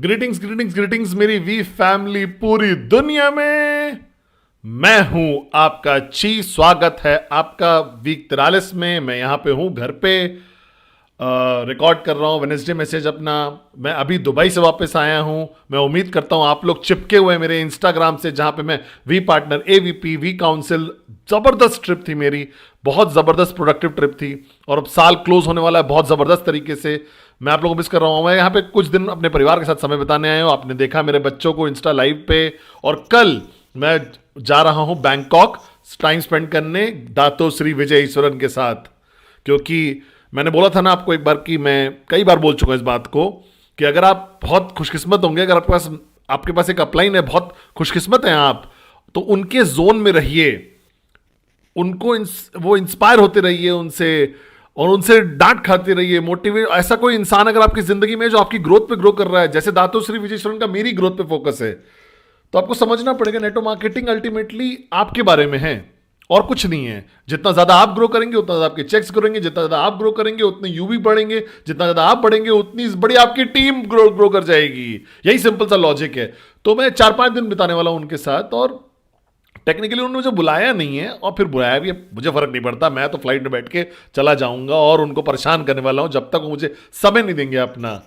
Greetings greetings greetings मेरी we family पूरी दुनिया में। मैं हूं आपका ची। स्वागत है आपका वीक 43 में। मैं यहां पे हूं घर पे, रिकॉर्ड कर रहा हूं वेडनेसडे मैसेज अपना। मैं अभी दुबई से वापस आया हूं। मैं उम्मीद करता हूं आप लोग चिपके हुए हैं मेरे इंस्टाग्राम से, जहां पे मैं V partner, AVP, V council, जबरदस्त ट्रिप थी मेरी, बहुत जबरदस्त प्रोडक्टिव ट्रिप थी। और अब साल क्लोज होने वाला है बहुत जबरदस्त तरीके से। मैं आप लोगों को मिस कर रहा हूँ। मैं यहाँ पे कुछ दिन अपने परिवार के साथ समय बिताने आया हूँ। आपने देखा मेरे बच्चों को इंस्टा लाइव पे। और कल मैं जा रहा हूँ बैंकॉक टाइम स्पेंड करने दातो श्री विजय ईश्वरन के साथ, क्योंकि मैंने बोला था ना आपको एक बार कि मैं कई बार बोल चुका हूँ इस बात को कि अगर आप बहुत खुशकिस्मत होंगे, अगर आपके पास एक अपलाइन है, बहुत खुशकिस्मत हैं आप, तो उनके जोन में रहिए, उनको वो इंस्पायर होते रहिए उनसे, और उनसे डांट खाते रहिए, मोटिवेट। ऐसा कोई इंसान अगर आपकी जिंदगी में जो आपकी ग्रोथ पे ग्रो कर रहा है, जैसे दातो श्री विजयेश्वरन का मेरी ग्रोथ पे फोकस है, तो आपको समझना पड़ेगा नेटवर्क मार्केटिंग अल्टीमेटली आपके बारे में है और कुछ नहीं है। जितना ज्यादा आप ग्रो करेंगे उतना ज्यादा आपके चेक्स करेंगे, जितना ज्यादा आप ग्रो करेंगे उतने यूवी बढ़ेंगे, जितना ज्यादा आप बढ़ेंगे उतनी बड़ी आपकी टीम ग्रो कर जाएगी। यही सिंपल सा लॉजिक है। तो मैं 4-5 दिन बिताने वाला हूं उनके साथ, और टेक्निकली उन्होंने मुझे बुलाया नहीं है, और फिर बुलाया भी मुझे फर्क नहीं पड़ता। मैं तो फ्लाइट में बैठ के चला जाऊंगा और उनको परेशान करने वाला हूं जब तक वो मुझे समय नहीं देंगे अपना।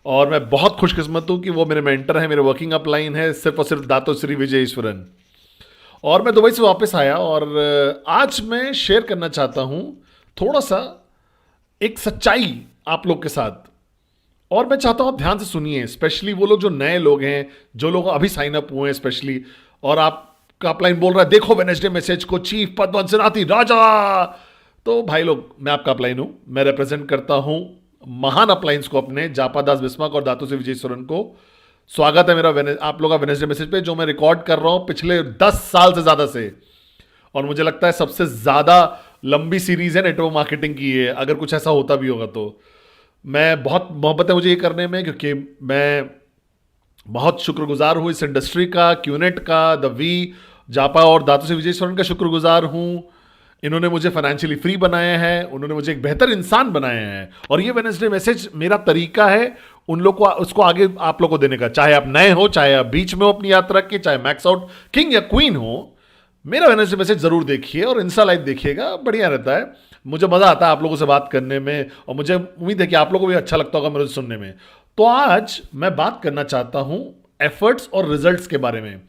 और मैं बहुत खुशकिस्मत हूं कि वो मेरे मेंटर हैं, मेरे वर्किंग अपलाइन है, सिर्फ और सिर्फ दातो श्री विजय ईश्वरन। और मैं दुबई से वापस आया, और आज मैं शेयर करना चाहता हूं थोड़ा सा एक सच्चाई आप लोग के साथ। और मैं चाहता हूं आप ध्यान से सुनिए, स्पेशली वो लोग जो नए लोग हैं, जो लोग अभी साइन अप हुए हैं स्पेशली, और आपका अपलाइन बोल रहा है देखो वेडनेसडे मैसेज को, चीफ पद्मन सेनाती राजा। तो भाई लोग, मैं आपका अपलाइन हूं, मैं रिप्रेजेंट करता हूं महान अपलाइंस को अपने, जापा दास बिस्मार्क और दातो श्री विजयेश्वरन को। स्वागत है मेरा आप लोगों का वेडनेसडे मैसेज पे, जो मैं रिकॉर्ड कर रहा हूं पिछले 10 साल से ज्यादा से। और मुझे लगता है सबसे ज्यादा लंबी सीरीज है नेटवर्क मार्केटिंग की है, अगर कुछ ऐसा होता भी होगा तो। मैं बहुत मोहब्बत है मुझे ये करने में, क्योंकि मैं बहुत शुक्रगुजार हूं इस इंडस्ट्री का, क्यूनेट का, द वी, जापा और दातो श्री विजयेश्वरन का शुक्रगुजार हूं। इन्होंने मुझे फाइनेंशियली फ्री बनाया है, उन्होंने मुझे एक बेहतर इंसान बनाया है। और ये वेडनेसडे मैसेज मेरा तरीका है उन लोग को, उसको आगे आप लोग को देने का। चाहे आप नए हो, चाहे आप बीच में हो अपनी यात्रा के, चाहे मैक्स आउट किंग या क्वीन हो, मेरा वेडनेसडे मैसेज जरूर देखिए और इंस्टा लाइव देखिएगा, बढ़िया रहता है। मुझे मजा आता है आप लोगों से बात करने में, और मुझे उम्मीद है कि आप लोगों को भी अच्छा लगता होगा मेरे सुनने में। तो आज मैं बात करना चाहता हूं एफर्ट्स और रिजल्ट्स के बारे में।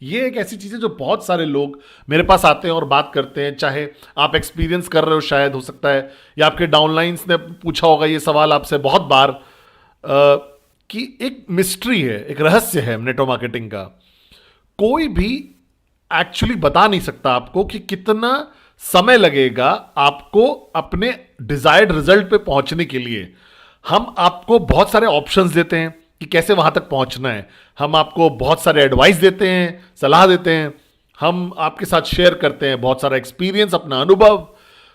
ये एक ऐसी चीज़ है जो बहुत सारे लोग मेरे पास आते हैं और बात करते हैं, चाहे आप एक्सपीरियंस कर रहे हो, शायद हो सकता है, या आपके डाउनलाइंस ने पूछा होगा ये सवाल आपसे बहुत बार, कि एक मिस्ट्री है, एक रहस्य है नेटवर्क मार्केटिंग का। कोई भी एक्चुअली बता नहीं सकता आपको कि कितना समय लगेगा आपको अपने डिजायर्ड रिजल्ट पे पहुंचने के लिए। हम आपको बहुत सारे ऑप्शंस देते हैं कि कैसे वहां तक पहुंचना है, हम आपको बहुत सारे एडवाइस देते हैं, सलाह देते हैं, हम आपके साथ शेयर करते हैं बहुत सारा एक्सपीरियंस, अपना अनुभव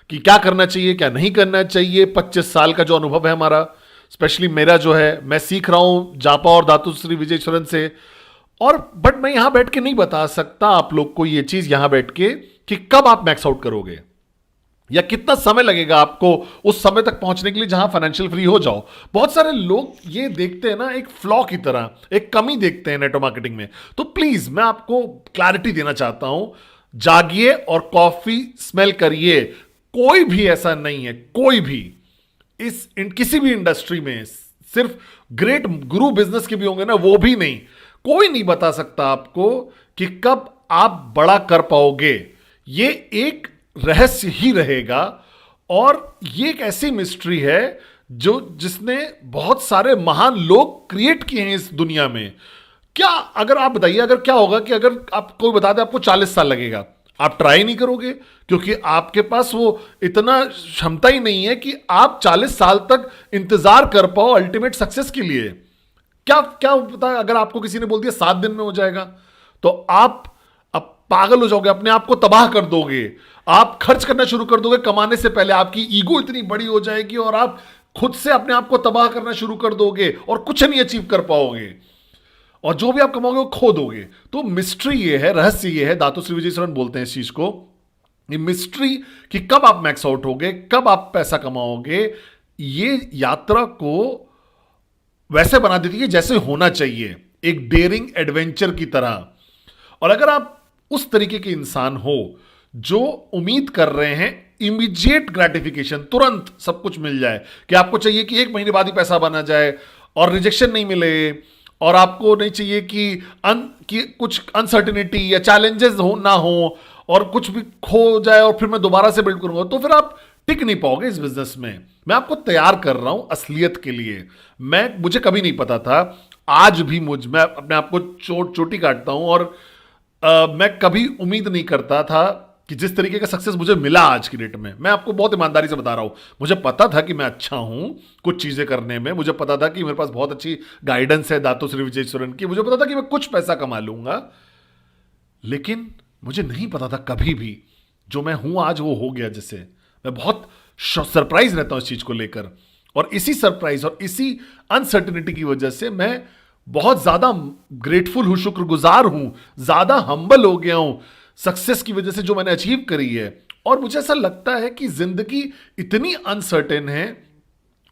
कि क्या करना चाहिए, क्या नहीं करना चाहिए। 25 साल का जो अनुभव है हमारा, स्पेशली मेरा जो है, मैं सीख रहा हूं जापा और दातो श्री विजयेश्वरन से। और बट मैं यहां बैठ के नहीं बता सकता आप लोग को ये चीज यहां बैठ के कि कब आप मैक्स आउट करोगे या कितना समय लगेगा आपको उस समय तक पहुंचने के लिए जहां फाइनेंशियल फ्री हो जाओ। बहुत सारे लोग ये देखते हैं ना एक फ्लॉ की तरह, एक कमी देखते हैं नेटवर्क मार्केटिंग में। तो प्लीज मैं आपको क्लैरिटी देना चाहता हूं, जागिए और कॉफी स्मेल करिए। कोई भी ऐसा नहीं है, कोई भी किसी भी इंडस्ट्री में, सिर्फ ग्रेट गुरु बिजनेस के भी होंगे ना, वो भी नहीं, कोई नहीं बता सकता आपको कि कब आप बड़ा कर पाओगे। ये एक रहस्य ही रहेगा, और ये एक ऐसी मिस्ट्री है जिसने बहुत सारे महान लोग क्रिएट किए हैं इस दुनिया में। क्या, अगर आप बताइए, अगर क्या होगा कि अगर आप कोई बता दे आपको 40 साल लगेगा, आप ट्राई नहीं करोगे क्योंकि आपके पास वो इतना क्षमता ही नहीं है कि आप 40 साल तक इंतजार कर पाओ अल्टीमेट सक्सेस के लिए। क्या क्या पता अगर आपको किसी ने बोल दिया 7 दिन में हो जाएगा, तो आप अब पागल हो जाओगे, अपने आप को तबाह कर दोगे, आप खर्च करना शुरू कर दोगे कमाने से पहले, आपकी ईगो इतनी बड़ी हो जाएगी और आप खुद से अपने आप को तबाह करना शुरू कर दोगे और कुछ नहीं अचीव कर पाओगे और जो भी आप कमाओगे वो खो दोगे। तो मिस्ट्री ये है, रहस्य ये है, दातो श्री विजय शरण बोलते हैं इस चीज को, ये मिस्ट्री कि कब आप मैक्स आउट होगे, कब आप पैसा कमाओगे, ये यात्रा को वैसे बना देती है जैसे होना चाहिए, एक डेयरिंग एडवेंचर की तरह। और अगर आप उस तरीके के इंसान हो जो उम्मीद कर रहे हैं इमीडिएट ग्रेटिफिकेशन, तुरंत सब कुछ मिल जाए, कि आपको चाहिए कि 1 महीने बाद ही पैसा बना जाए और रिजेक्शन नहीं मिले, और आपको नहीं चाहिए कि कुछ अनसर्टेनिटी या चैलेंजेस हो ना हो और कुछ भी खो जाए और फिर मैं दोबारा से बिल्ड करूंगा, तो फिर आप टिक नहीं पाओगे इस बिजनेस में। मैं आपको तैयार कर रहा हूं असलियत के लिए। मुझे कभी नहीं पता था, आज भी मैं अपने आप को चोटी काटता हूं और मैं कभी उम्मीद नहीं करता था कि जिस तरीके का सक्सेस मुझे मिला आज की डेट में। मैं आपको बहुत ईमानदारी से बता रहा हूं, मुझे पता था कि मैं अच्छा हूं कुछ चीजें करने में, मुझे पता था कि मेरे पास बहुत अच्छी गाइडेंस है दातो श्री विजयेश्वरन की, मुझे पता था कि मैं कुछ पैसा कमा लूंगा, लेकिन मुझे नहीं पता था कभी भी जो मैं हूं आज वो हो गया। जैसे मैं बहुत सरप्राइज रहता हूं इस चीज को लेकर, और इसी सरप्राइज और इसी अनसर्टेनिटी की वजह से मैं बहुत ज्यादा ग्रेटफुल हूं, शुक्रगुजार हूं, ज्यादा हम्बल हो गया हूं सक्सेस की वजह से जो मैंने अचीव करी है। और मुझे ऐसा लगता है कि जिंदगी इतनी अनसर्टेन है,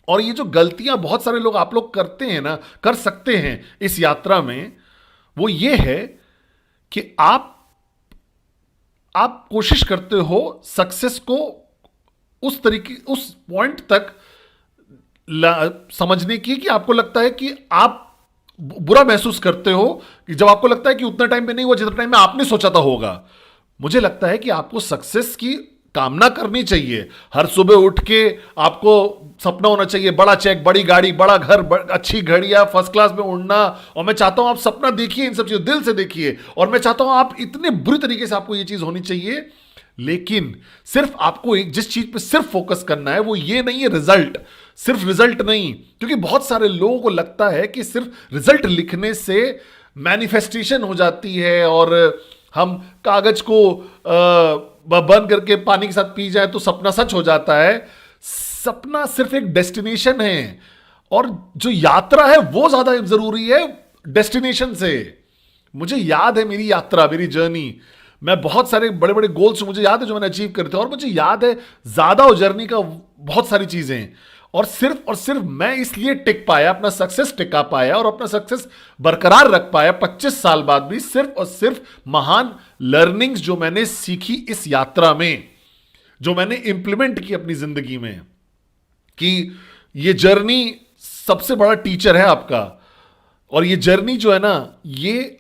और ये जो गलतियां बहुत सारे लोग आप लोग करते हैं ना, कर सकते हैं इस यात्रा में, वो ये है कि आप कोशिश करते हो सक्सेस को उस तरीके, उस पॉइंट तक समझने की कि आपको लगता है कि आप बुरा महसूस करते हो कि जब आपको लगता है कि उतना टाइम में नहीं हुआ जितना टाइम में आपने सोचा था होगा। मुझे लगता है कि आपको सक्सेस की कामना करनी चाहिए। हर सुबह उठ के आपको सपना होना चाहिए, बड़ा चेक, बड़ी गाड़ी, बड़ा घर, अच्छी घड़ियां, फर्स्ट क्लास में उड़ना। और मैं चाहता हूं आप सपना देखिए, इन सब चीजों दिल से देखिए, और मैं चाहता हूं आप इतने बुरी तरीके से आपको ये चीज होनी चाहिए। लेकिन सिर्फ आपको एक जिस चीज पे सिर्फ फोकस करना है वो ये नहीं है रिजल्ट, सिर्फ रिजल्ट नहीं, क्योंकि बहुत सारे लोगों को लगता है कि सिर्फ रिजल्ट लिखने से मैनिफेस्टेशन हो जाती है और हम कागज को बर्न करके पानी के साथ पी जाए तो सपना सच हो जाता है। सपना सिर्फ एक डेस्टिनेशन है, और जो यात्रा है वो ज्यादा जरूरी है डेस्टिनेशन से। मुझे याद है मेरी यात्रा, मेरी जर्नी, मैं बहुत सारे बड़े बड़े गोल्स मुझे याद है जो मैंने अचीव करे थे, और मुझे याद है ज्यादा और जर्नी का बहुत सारी चीजें, और सिर्फ मैं इसलिए टिक पाया, अपना सक्सेस टिका पाया और अपना सक्सेस बरकरार रख पाया 25 साल बाद भी, सिर्फ और सिर्फ महान लर्निंग्स जो मैंने सीखी इस यात्रा में, जो मैंने इंप्लीमेंट की अपनी जिंदगी में, कि ये जर्नी सबसे बड़ा टीचर है आपका। और ये जर्नी जो है ना, ये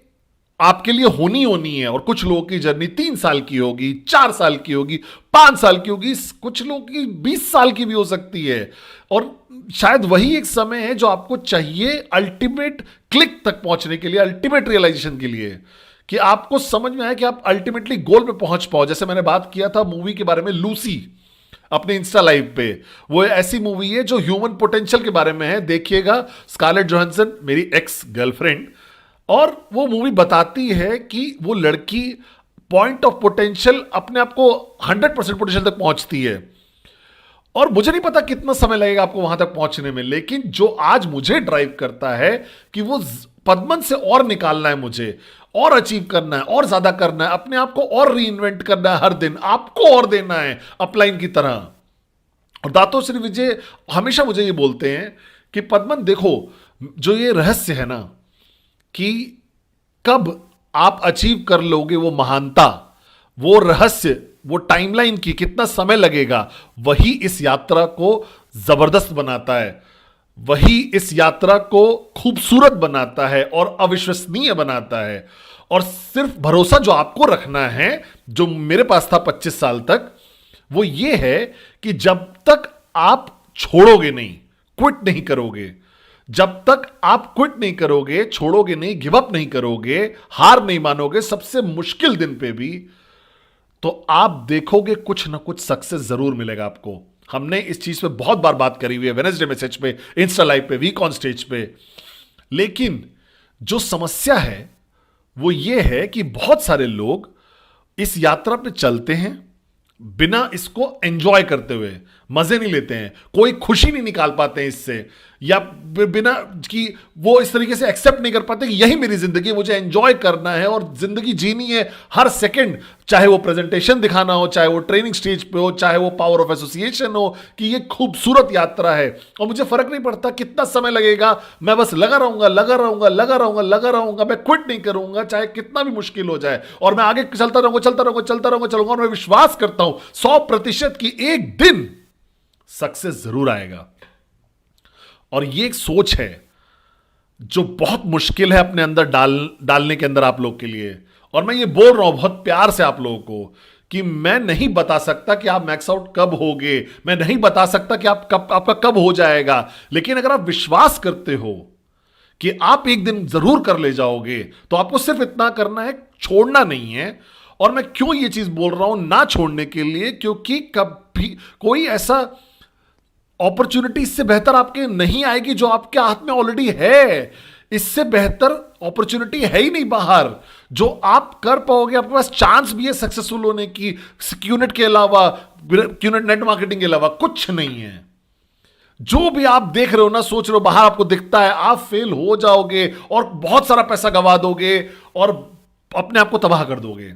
आपके लिए होनी है। और कुछ लोगों की जर्नी 3 साल की होगी, 4 साल की होगी, 5 साल की होगी, कुछ लोगों की 20 साल की भी हो सकती है। और शायद वही एक समय है जो आपको चाहिए अल्टीमेट क्लिक तक पहुंचने के लिए, अल्टीमेट रियलाइजेशन के लिए, कि आपको समझ में आए कि आप अल्टीमेटली गोल पे पहुंच पाओ। जैसे मैंने बात किया था मूवी के बारे में, लूसी, अपने इंस्टा लाइव पे, वो ऐसी मूवी है जो ह्यूमन पोटेंशियल के बारे में है, देखिएगा। स्कारलेट जोहानसन मेरी एक्स गर्लफ्रेंड, और वो मूवी बताती है कि वो लड़की पॉइंट ऑफ पोटेंशियल, अपने आप को 100% पोटेंशियल तक पहुंचती है। और मुझे नहीं पता कितना समय लगेगा आपको वहां तक पहुंचने में, लेकिन जो आज मुझे ड्राइव करता है कि वो पद्मन से और निकालना है मुझे, और अचीव करना है, और ज्यादा करना है, अपने आप को और रीइन्वेंट करना है, हर दिन आपको और देना है अपलाइन की तरह। और दातो श्री विजय हमेशा मुझे ये बोलते हैं कि पद्मन देखो, जो ये रहस्य है ना कि कब आप अचीव कर लोगे वो महानता, वो रहस्य, वो टाइमलाइन की कितना समय लगेगा, वही इस यात्रा को जबरदस्त बनाता है, वही इस यात्रा को खूबसूरत बनाता है और अविश्वसनीय बनाता है। और सिर्फ भरोसा जो आपको रखना है, जो मेरे पास था 25 साल तक, वो ये है कि जब तक आप छोड़ोगे नहीं, क्विट नहीं करोगे, जब तक आप क्विट नहीं करोगे, छोड़ोगे नहीं, गिव अप नहीं करोगे, हार नहीं मानोगे सबसे मुश्किल दिन पे भी, तो आप देखोगे कुछ ना कुछ सक्सेस जरूर मिलेगा आपको। हमने इस चीज पे बहुत बार बात करी हुई है, वेडनेसडे मैसेज पे, इंस्टा लाइव पे, वीक ऑन स्टेज पे। लेकिन जो समस्या है वो ये है कि बहुत सारे लोग इस यात्रा पे चलते हैं बिना इसको एंजॉय करते हुए, मजे नहीं लेते हैं, कोई खुशी नहीं निकाल पाते हैं इससे, या बिना कि वो इस तरीके से एक्सेप्ट नहीं कर पाते कि यही मेरी जिंदगी है, मुझे एंजॉय करना है और जिंदगी जीनी है हर सेकंड, चाहे वो प्रेजेंटेशन दिखाना हो, चाहे वो ट्रेनिंग स्टेज पे हो, चाहे वो पावर ऑफ एसोसिएशन हो, कि ये खूबसूरत यात्रा है और मुझे फर्क नहीं पड़ता कितना समय लगेगा, मैं बस लगा रहूंगा लगा रहूंगा लगा रहूंगा लगा रहूंगा, मैं क्विट नहीं करूंगा चाहे कितना भी मुश्किल हो जाए, और मैं आगे चलता रहूंगा चलता रहूंगा चलता रहूंगा चलूंगा, और मैं विश्वास करता हूं 100% की एक दिन सक्सेस जरूर आएगा। और ये एक सोच है जो बहुत मुश्किल है अपने अंदर डालने के अंदर आप लोग के लिए। और मैं ये बोल रहा हूं बहुत प्यार से आप लोगों को कि मैं नहीं बता सकता कि आप मैक्स आउट कब होगे, मैं नहीं बता सकता कि आपका कब हो जाएगा, लेकिन अगर आप विश्वास करते हो कि आप एक दिन जरूर कर ले जाओगे तो आपको सिर्फ इतना करना है, छोड़ना नहीं है। और मैं क्यों ये चीज बोल रहा हूं ना छोड़ने के लिए, क्योंकि कभी कोई ऐसा अपॉर्चुनिटी इससे बेहतर आपके नहीं आएगी जो आपके हाथ में ऑलरेडी है। इससे बेहतर अपॉर्चुनिटी है ही नहीं बाहर जो आप कर पाओगे, आपके पास चांस भी है सक्सेसफुल होने की, क्यूनेट के अलावा, क्यूनेट नेट मार्केटिंग के अलावा कुछ नहीं है। जो भी आप देख रहे हो ना, सोच रहे हो, बाहर आपको दिखता है, आप फेल हो जाओगे और बहुत सारा पैसा गंवा दोगे और अपने आप को तबाह कर दोगे।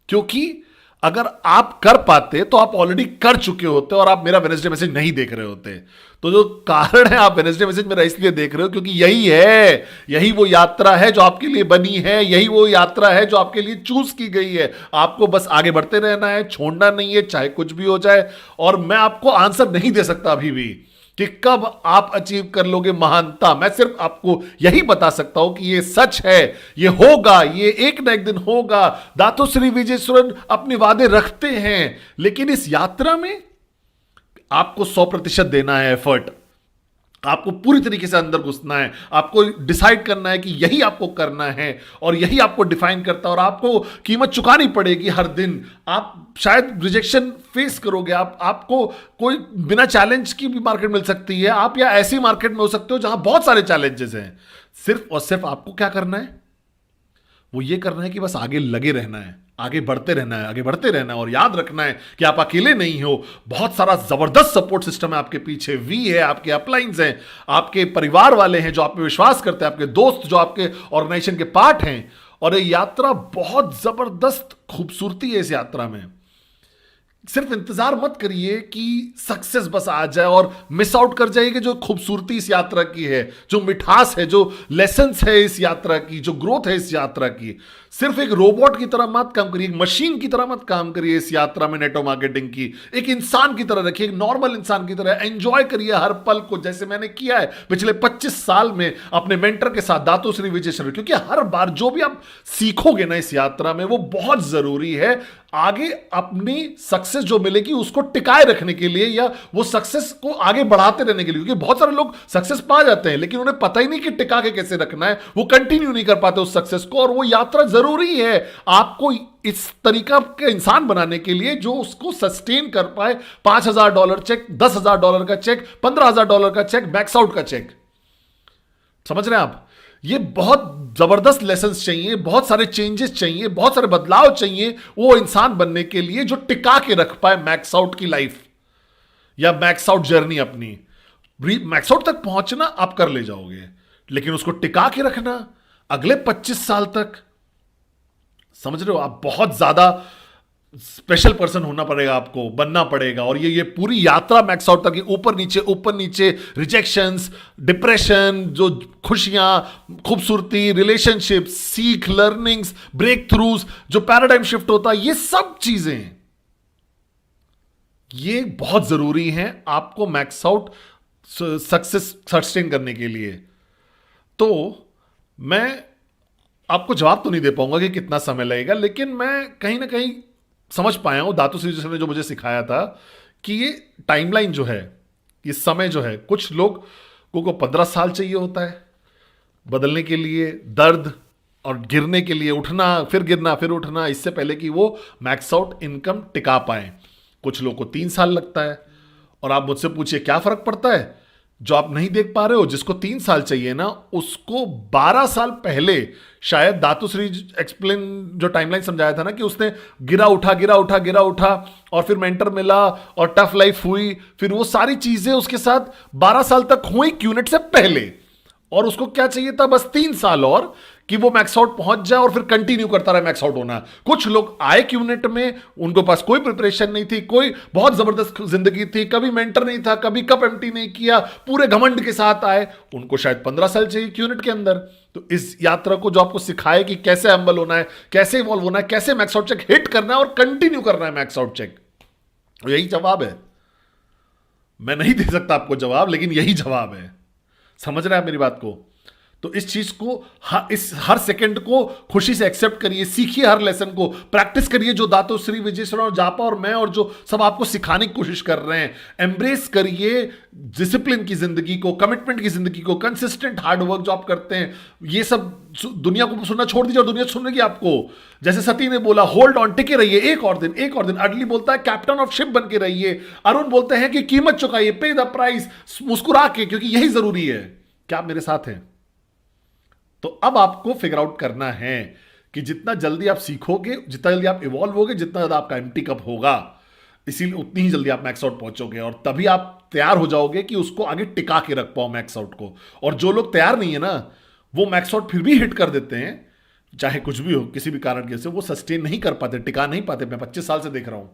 क्योंकि अगर आप कर पाते तो आप ऑलरेडी कर चुके होते और आप मेरा वेडनेसडे मैसेज नहीं देख रहे होते। तो जो कारण है आप वेडनेसडे मैसेज मेरा इसलिए देख रहे हो क्योंकि यही है, यही वो यात्रा है जो आपके लिए बनी है, यही वो यात्रा है जो आपके लिए चूज की गई है। आपको बस आगे बढ़ते रहना है, छोड़ना नहीं है, चाहे कुछ भी हो जाए। और मैं आपको आंसर नहीं दे सकता अभी भी कि कब आप अचीव कर लोगे महानता। मैं सिर्फ आपको यही बता सकता हूं कि ये सच है, ये होगा, ये एक ना एक दिन होगा। दातो श्री विजयेश्वरन अपने वादे रखते हैं, लेकिन इस यात्रा में आपको 100% देना है एफर्ट। आपको पूरी तरीके से अंदर घुसना है, आपको डिसाइड करना है कि यही आपको करना है और यही आपको डिफाइन करता है। और आपको कीमत चुकानी पड़ेगी हर दिन। आप शायद रिजेक्शन फेस करोगे, आपको कोई बिना चैलेंज की भी मार्केट मिल सकती है, आप या ऐसी मार्केट में हो सकते हो जहां बहुत सारे चैलेंजेस हैं। सिर्फ और सिर्फ आपको क्या करना है, वो ये करना है कि बस आगे लगे रहना है, आगे बढ़ते रहना है, आगे बढ़ते रहना है। और याद रखना है कि आप अकेले नहीं हो, बहुत सारा जबरदस्त सपोर्ट सिस्टम है आपके पीछे। वी है, आपके अपलाइंस हैं, आपके परिवार वाले हैं जो आप पे विश्वास करते हैं, आपके दोस्त जो आपके ऑर्गेनाइजेशन के पार्ट हैं। और ये यात्रा बहुत जबरदस्त खूबसूरती है इस यात्रा में। सिर्फ इंतजार मत करिए कि सक्सेस बस आ जाए और मिस आउट कर जाइए कि जो खूबसूरती इस यात्रा की है, जो मिठास है, जो लेसन्स है इस यात्रा की, जो ग्रोथ है इस यात्रा की। सिर्फ एक रोबोट की तरह मत काम करिए, एक मशीन की तरह मत काम करिए इस यात्रा में नेटवर्क मार्केटिंग की। एक इंसान की तरह रखिए, एक नॉर्मल इंसान की तरह एंजॉय करिए हर पल को, जैसे मैंने किया है पिछले 25 साल में अपने मेंटर के साथ, दातो श्री विजयेश्वर। क्योंकि हर बार जो भी आप सीखोगे ना इस यात्रा में, वो बहुत जरूरी है आगे अपनी सक्सेस जो मिलेगी उसको टिकाए रखने के लिए, या वो सक्सेस को आगे बढ़ाते रहने के लिए। क्योंकि बहुत सारे लोग सक्सेस पा जाते हैं लेकिन उन्हें पता ही नहीं कि टिका के कैसे रखना है, वो कंटिन्यू नहीं कर पाते उस सक्सेस को। और वो यात्रा जरूरी है आपको इस तरीका के इंसान बनाने के लिए जो उसको सस्टेन कर पाए। $5,000 चेक, $10,000 का चेक, $15,000 का चेक, मैक्स आउट का चेक। समझ रहे हैं आप? ये बहुत जबरदस्त लेसन्स चाहिए, बहुत सारे चेंजेस चाहिए, बहुत सारे बदलाव चाहिए वो इंसान बनने के लिए जो टिका के रख पाए मैक्स आउट की लाइफ या मैक्स आउट जर्नी अपनी। मैक्स आउट तक पहुंचना आप कर ले जाओगे, लेकिन उसको टिका के रखना अगले 25 साल तक, समझ रहे हो? आप बहुत ज्यादा स्पेशल पर्सन होना पड़ेगा, आपको बनना पड़ेगा। और ये पूरी यात्रा मैक्स आउट तक, ऊपर नीचे रिजेक्शंस, डिप्रेशन, जो खुशियां, खूबसूरती, रिलेशनशिप, सीख, लर्निंग्स, ब्रेक थ्रूज, जो पैराडाइम शिफ्ट होता है, ये सब चीजें ये बहुत जरूरी हैं आपको मैक्स आउट सक्सेस सस्टेन करने के लिए। तो मैं आपको जवाब तो नहीं दे पाऊंगा कि कितना समय लगेगा, लेकिन मैं कहीं ना कहीं समझ पाया हूं, दातो श्री ने जो मुझे सिखाया था कि ये टाइमलाइन जो है, ये समय जो है, कुछ लोग को 15 साल चाहिए होता है बदलने के लिए। दर्द, और गिरने के लिए उठना, फिर गिरना, फिर उठना, इससे पहले कि वो मैक्स आउट इनकम टिका पाए। कुछ लोगों को 3 साल लगता है। और आप मुझसे पूछिए क्या फर्क पड़ता है? जो आप नहीं देख पा रहे हो, जिसको 3 साल चाहिए ना, उसको 12 साल पहले शायद दातुश्री एक्सप्लेन जो टाइमलाइन समझाया था ना, कि उसने गिरा उठा गिरा उठा गिरा उठा और फिर मेंटर मिला और टफ लाइफ हुई, फिर वो सारी चीजें उसके साथ 12 साल तक हुई क्यूनेट से पहले। और उसको क्या चाहिए था? बस 3 साल और, कि वो मैक्स आउट पहुंच जाए और फिर कंटिन्यू करता रहे मैक्स आउट होना। कुछ लोग आए क्यूनेट में, उनको पास कोई प्रिपरेशन नहीं थी, कोई बहुत जबरदस्त जिंदगी थी, कभी मेंटर नहीं था, कभी कप एम्प्टी नहीं किया, पूरे घमंड के साथ आए, उनको शायद 15 साल चाहिए क्यूनेट के अंदर। तो इस यात्रा को जो आपको सिखाए कि कैसे हम्बल होना है, कैसे इवॉल्व होना है, कैसे मैक्स आउट चेक हिट करना है और कंटिन्यू करना है मैक्स आउट चेक, यही जवाब है। मैं नहीं दे सकता आपको जवाब, लेकिन यही जवाब है। समझ रहे हैं आप मेरी बात को? तो इस चीज को, इस हर सेकंड को खुशी से एक्सेप्ट करिए, सीखिए हर लेसन को, प्रैक्टिस करिए जो दातुश्री, विजय शरण और जापा और मैं और जो सब आपको सिखाने की कोशिश कर रहे हैं। एम्ब्रेस करिए डिसिप्लिन की जिंदगी को, कमिटमेंट की जिंदगी को, कंसिस्टेंट हार्ड वर्क जो आप करते हैं। ये सब दुनिया को सुनना छोड़ दीजिए और दुनिया सुनेगी आपको। जैसे सती ने बोला, होल्ड ऑन, टिके रहिए, एक और दिन, एक और दिन। अडली बोलता है कैप्टन ऑफ शिप बन के रहिए। अरुण बोलते हैं कि कीमत चुकाइए, पे द प्राइस, मुस्कुरा के, क्योंकि यही जरूरी है। क्या आप मेरे साथ हैं? तो अब आपको फिगर आउट करना है कि जितना जल्दी आप सीखोगे, जितना जल्दी आप इवॉल्व होगे, जितना ज्यादा आपका एम्प्टी कप होगा, इसीलिए उतनी ही जल्दी आप मैक्स आउट पहुंचोगे और तभी आप तैयार हो जाओगे कि उसको आगे टिका के रख पाओ मैक्स आउट को। और जो लोग तैयार नहीं है ना, वो मैक्स आउट फिर भी हिट कर देते हैं, चाहे कुछ भी हो, किसी भी कारण के से वो सस्टेन नहीं कर पाते, टिका नहीं पाते। मैं 25 साल से देख रहा हूं।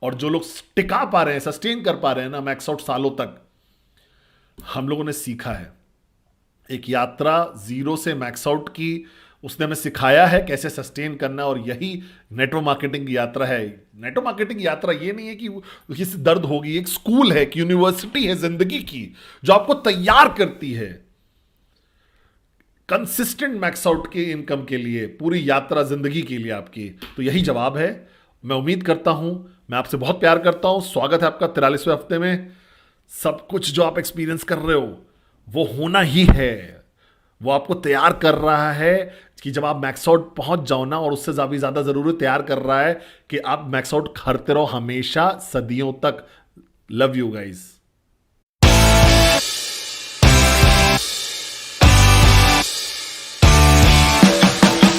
और जो लोग टिका पा रहे हैं, सस्टेन कर पा रहे हैं ना मैक्स आउट सालों तक, हम लोगों ने सीखा है। एक यात्रा जीरो से मैक्स आउट की, उसने हमें सिखाया है कैसे सस्टेन करना, और यही नेटवर्क मार्केटिंग की यात्रा है। नेटवर्क मार्केटिंग की यात्रा ये नहीं है कि किसी दर्द होगी, एक स्कूल है, एक यूनिवर्सिटी है जिंदगी की, जो आपको तैयार करती है कंसिस्टेंट मैक्स आउट के इनकम के लिए, पूरी यात्रा जिंदगी के लिए आपकी। तो यही जवाब है। मैं उम्मीद करता हूं, मैं आपसे बहुत प्यार करता हूं। स्वागत है आपका 43वें हफ्ते में। सब कुछ जो आप एक्सपीरियंस कर रहे हो वो होना ही है, वो आपको तैयार कर रहा है कि जब आप मैक्स आउट पहुंच जाओ ना, और उससे भी ज्यादा जरूरी तैयार कर रहा है कि आप मैक्स आउट करते रहो हमेशा, सदियों तक। Love you guys.